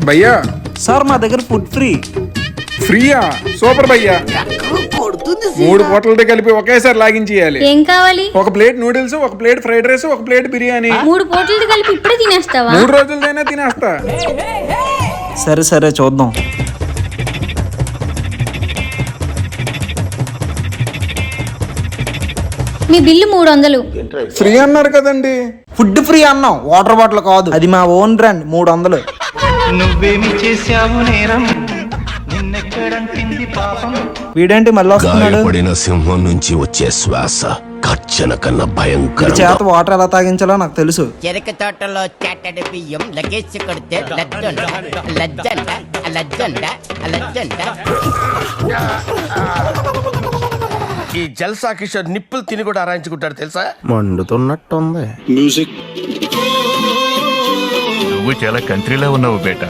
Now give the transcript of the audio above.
భయ్యా సార్ మా దగ్గర ఫుడ్ ఫ్రీ. ఫ్రీయా? సూపర్ భయ్యా. 3 పూటలతో కలిపి ఒకేసారి లాగిన్ చేయాలి. ఏం కావాలి? ఒక ప్లేట్ నూడిల్స్, ఒక ప్లేట్ ఫ్రైడ్ రైస్, ఒక ప్లేట్ బిర్యానీ. 3 పూటలతో కలిపి ఇప్పుడే తినేస్తావా? 3 రోజులదైనా తినేస్తా. సరే సరే చూద్దాం. మీ బిల్లు 300. ఫ్రీ అన్నారు కదండి. ఫుడ్ ఫ్రీ అన్నాం, వాటర్ బాటిల్ కాదు. అది మా ఓన్ బ్రాండ్. 300. నువ్వేమి చేశావు నేరం, నిన్నెక్కడంటింది పాపం. వీడేంటి మళ్ళీ వస్తున్నాడు? గాయపడిన సింహం నుంచి వచ్చే శ్వాస కచ్చన కన్నా భయంకరం. చేత వాటర్ ఎలా తాగించాలో నాకు తెలుసు. చెరుకు తోటలో చెట్టడి బియ్యం లగేసి కొడితే లజ్జంట లజ్జంట లజ్జంట లజ్జంట. ఈ జల్సా కిషోర్ నిప్పులు తిని కూడా ఆరాయించుకుంటాడు తెలుసా? మండుతున్నట్టుంది. నువ్వు చాలా కంట్రీలో ఉన్నావు బేటా.